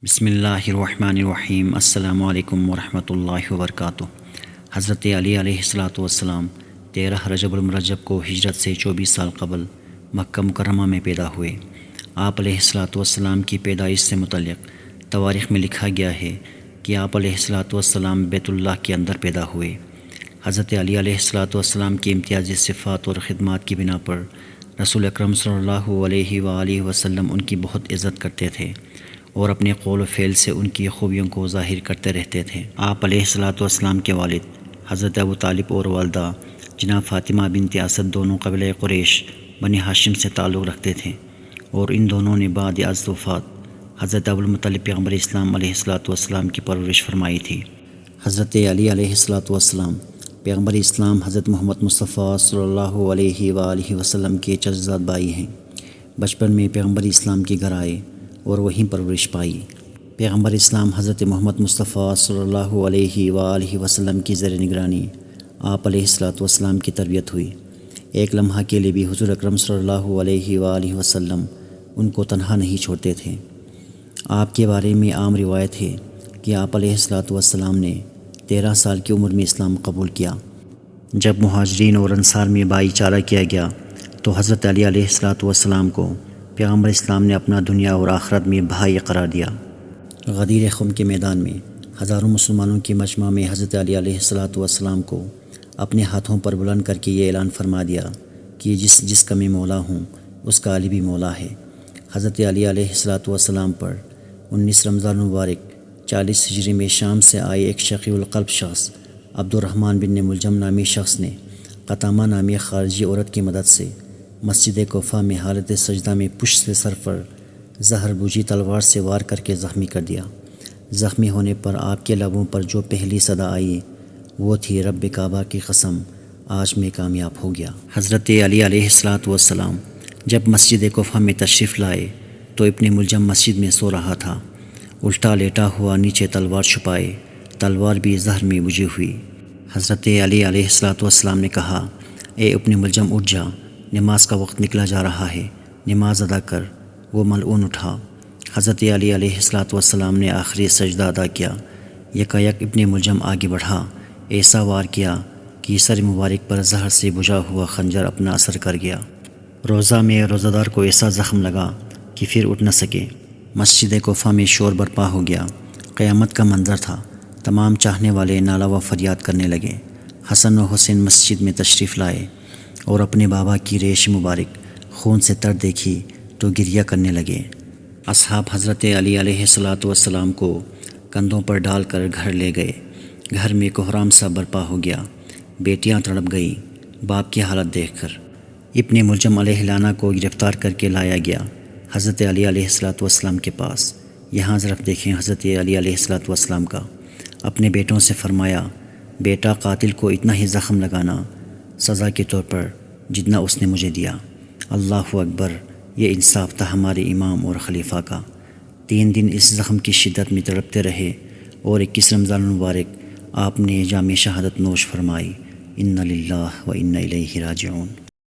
بسم اللہ الرحمن الرحیم۔ السلام علیکم ورحمۃ اللہ وبرکاتہ۔ حضرت علی علیہ والسلام 13 رجب المرجب کو ہجرت سے 24 سال قبل مکہ مکرمہ میں پیدا ہوئے۔ آپ علیہ والسلام کی پیدائش سے متعلق تواریخ میں لکھا گیا ہے کہ آپ علیہ والسلام بیت اللہ کے اندر پیدا ہوئے۔ حضرت علی علیہ والسلام کی امتیازی صفات اور خدمات کی بنا پر رسول اکرم صلی اللہ علیہ وآلہ وسلم ان کی بہت عزت کرتے تھے اور اپنے قول و فعل سے ان کی خوبیوں کو ظاہر کرتے رہتے تھے۔ آپ علیہ والسلام کے والد حضرت ابو طالب اور والدہ جناب فاطمہ بنت اسد دونوں قبیلہ قریش بنی ہاشم سے تعلق رکھتے تھے، اور ان دونوں نے بعد از وفات حضرت ابو المطلب پیغمبر اسلام علیہ والسلام کی پرورش فرمائی تھی۔ حضرت علی علیہ والسلام پیغمبر اسلام حضرت محمد مصطفیٰ صلی اللہ علیہ وآلہ وسلم کے چچزاد بھائی ہیں۔ بچپن میں پیغمبر اسلام کے گھر آئے اور وہیں پرورش پائی۔ پیغمبر اسلام حضرت محمد مصطفیٰ صلی اللہ علیہ وآلہ وسلم کی زیر نگرانی آپ علیہ والسلام کی تربیت ہوئی۔ ایک لمحہ کے لیے بھی حضور اکرم صلی اللہ علیہ وآلہ وسلم ان کو تنہا نہیں چھوڑتے تھے۔ آپ کے بارے میں عام روایت ہے کہ آپ علیہ والسلام نے 13 سال کی عمر میں اسلام قبول کیا۔ جب مہاجرین اور انصار میں بھائی چارہ کیا گیا تو حضرت علی علیہ والسلام کو پیغمبر اسلام نے اپنا دنیا اور آخرت میں بھائی قرار دیا۔ غدیر خم کے میدان میں ہزاروں مسلمانوں کے مجمع میں حضرت علی علیہ والسلام کو اپنے ہاتھوں پر بلند کر کے یہ اعلان فرما دیا کہ جس کا میں مولا ہوں اس کا علی بھی مولا ہے۔ حضرت علی علیہ والسلام پر 19 رمضان مبارک 40 ہجری میں شام سے آئے ایک شقی القلب شخص عبد الرحمن بن ملجم نامی شخص نے قطامہ نامی خارجی عورت کی مدد سے مسجد کوفہ میں حالت سجدہ میں پشت سے سر پر زہر بوجھی تلوار سے وار کر کے زخمی کر دیا۔ زخمی ہونے پر آپ کے لبوں پر جو پہلی صدا آئی وہ تھی رب کعبہ کی قسم آج میں کامیاب ہو گیا۔ حضرت علی علیہ والسلام جب مسجد کوفہ میں تشریف لائے تو ابن ملجم مسجد میں سو رہا تھا، الٹا لیٹا ہوا نیچے تلوار چھپائے، تلوار بھی زہر میں بجھی ہوئی۔ حضرت علی علیہ والسلام نے کہا، اے ابن ملجم اٹھ جا، نماز کا وقت نکلا جا رہا ہے، نماز ادا کر۔ وہ ملعون اٹھا۔ حضرت علی علیہ والسلام نے آخری سجدہ ادا کیا۔ یکایک ابن ملجم آگے بڑھا، ایسا وار کیا کہ سر مبارک پر زہر سے بجھا ہوا خنجر اپنا اثر کر گیا۔ روزہ میں روزہ دار کو ایسا زخم لگا کہ پھر اٹھ نہ سکے۔ مسجد کوفہ میں شور برپا ہو گیا، قیامت کا منظر تھا۔ تمام چاہنے والے نالہ و فریاد کرنے لگے۔ حسن و حسین مسجد میں تشریف لائے اور اپنے بابا کی ریش مبارک خون سے تر دیکھی تو گریہ کرنے لگے۔ اصحاب حضرت علی علیہ والسلام کو کندھوں پر ڈال کر گھر لے گئے۔ گھر میں کوہرام سا برپا ہو گیا۔ بیٹیاں تڑپ گئیں باپ کی حالت دیکھ کر۔ ابن ملجم علیہ لعنہ کو گرفتار کر کے لایا گیا حضرت علی علیہ والسلام کے پاس۔ یہاں ذرا دیکھیں حضرت علی علیہ والسلام کا اپنے بیٹوں سے فرمایا، بیٹا قاتل کو اتنا ہی زخم لگانا سزا کے طور پر جتنا اس نے مجھے دیا۔ اللہ اکبر، یہ انصاف تھا ہمارے امام اور خلیفہ کا۔ 3 دن اس زخم کی شدت میں تڑپتے رہے اور 21 رمضان المبارک آپ نے جام شہادت نوش فرمائی۔ انا للہ و انا الیہ راجعون۔